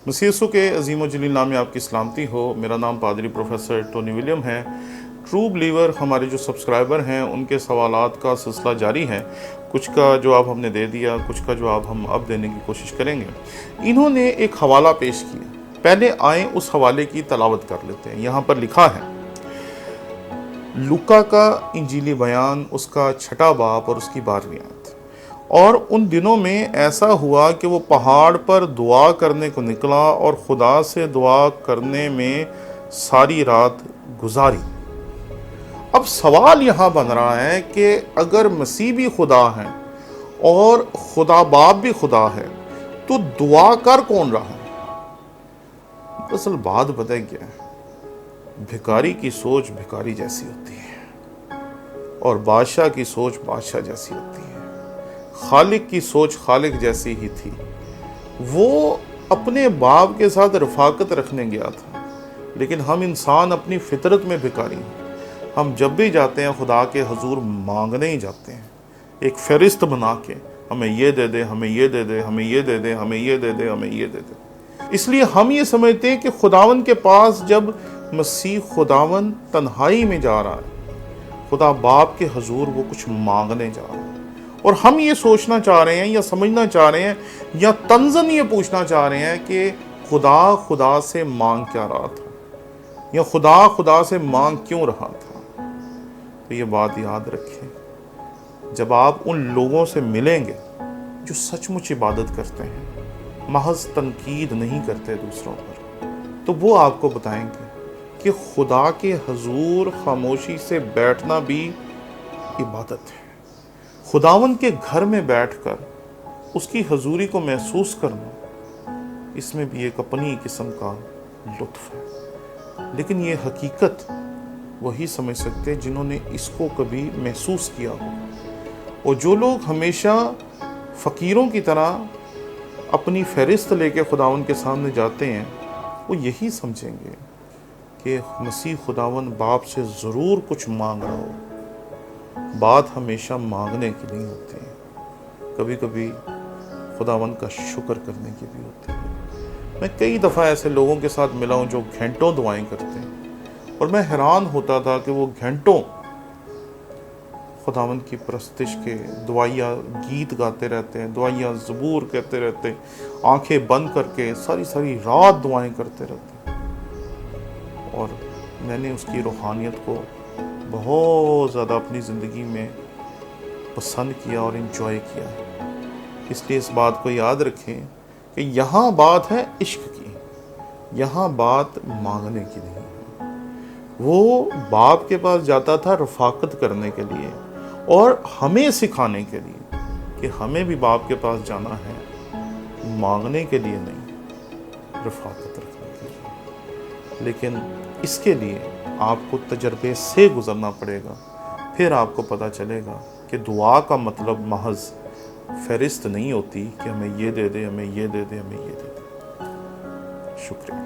مسیح یسوع کے عظیم و جلیل نام میں آپ کی سلامتی ہو۔ میرا نام پادری پروفیسر ٹونی ولیم ہے۔ ٹرو بلیور ہمارے جو سبسکرائبر ہیں ان کے سوالات کا سلسلہ جاری ہے۔ کچھ کا جواب ہم نے دے دیا، کچھ کا جواب ہم اب دینے کی کوشش کریں گے۔ انہوں نے ایک حوالہ پیش کیا، پہلے آئیں اس حوالے کی تلاوت کر لیتے ہیں۔ یہاں پر لکھا ہے لوکا کا انجیلی بیان، اس کا 6 باب اور اس کی 12ویں آیت۔ اور ان دنوں میں ایسا ہوا کہ وہ پہاڑ پر دعا کرنے کو نکلا اور خدا سے دعا کرنے میں ساری رات گزاری۔ اب سوال یہاں بن رہا ہے کہ اگر مسیح بھی خدا ہے اور خدا باپ بھی خدا ہے تو دعا کر کون رہا ہے؟ اصل بات پتہ کیا ہے؟ بھکاری کی سوچ بھکاری جیسی ہوتی ہے اور بادشاہ کی سوچ بادشاہ جیسی ہوتی ہے۔ خالق کی سوچ خالق جیسی ہی تھی۔ وہ اپنے باپ کے ساتھ رفاقت رکھنے گیا تھا، لیکن ہم انسان اپنی فطرت میں بھکاری ہیں۔ ہم جب بھی جاتے ہیں خدا کے حضور مانگنے ہی جاتے ہیں، ایک فہرست بنا کے، ہمیں یہ دے دے، ہمیں یہ دے دے، ہمیں یہ دے دے، ہمیں یہ دے دے، ہمیں یہ دے دے۔ اس لیے ہم یہ سمجھتے ہیں کہ خداوند کے پاس جب مسیح خداوند تنہائی میں جا رہا ہے، خدا باپ کے حضور وہ کچھ مانگنے جا رہا ہے، اور ہم یہ سوچنا چاہ رہے ہیں یا سمجھنا چاہ رہے ہیں یا طنزاً یہ پوچھنا چاہ رہے ہیں کہ خدا سے مانگ کیا رہا تھا، یا خدا سے مانگ کیوں رہا تھا۔ تو یہ بات یاد رکھیں، جب آپ ان لوگوں سے ملیں گے جو سچ مچ عبادت کرتے ہیں، محض تنقید نہیں کرتے دوسروں پر، تو وہ آپ کو بتائیں گے کہ خدا کے حضور خاموشی سے بیٹھنا بھی عبادت ہے۔ خداوند کے گھر میں بیٹھ کر اس کی حضوری کو محسوس کرنا، اس میں بھی ایک اپنی قسم کا لطف ہے۔ لیکن یہ حقیقت وہی سمجھ سکتے جنہوں نے اس کو کبھی محسوس کیا ہو، اور جو لوگ ہمیشہ فقیروں کی طرح اپنی فہرست لے کے خداوند کے سامنے جاتے ہیں، وہ یہی سمجھیں گے کہ مسیح خداوند باپ سے ضرور کچھ مانگ رہا ہو۔ بات ہمیشہ مانگنے کی نہیں ہوتی ہے، کبھی کبھی خداوند کا شکر کرنے کی بھی ہوتی ہے۔ میں کئی دفعہ ایسے لوگوں کے ساتھ ملا ہوں جو گھنٹوں دعائیں کرتے ہیں، اور میں حیران ہوتا تھا کہ وہ گھنٹوں خداوند کی پرستش کے دعائیہ گیت گاتے رہتے ہیں، دعائیہ زبور کہتے رہتے ہیں، آنکھیں بند کر کے ساری رات دعائیں کرتے رہتے ہیں۔ اور میں نے اس کی روحانیت کو بہت زیادہ اپنی زندگی میں پسند کیا اور انجوائے کیا۔ اس لیے اس بات کو یاد رکھیں کہ یہاں بات ہے عشق کی، یہاں بات مانگنے کی نہیں ہے۔ وہ باپ کے پاس جاتا تھا رفاقت کرنے کے لیے اور ہمیں سکھانے کے لیے کہ ہمیں بھی باپ کے پاس جانا ہے، مانگنے کے لیے نہیں، رفاقت رکھنے کے لیے۔ لیکن اس کے لیے آپ کو تجربے سے گزرنا پڑے گا، پھر آپ کو پتہ چلے گا کہ دعا کا مطلب محض فہرست نہیں ہوتی کہ ہمیں یہ دے دے، ہمیں یہ دے دے، ہمیں یہ دے دے۔ شکریہ۔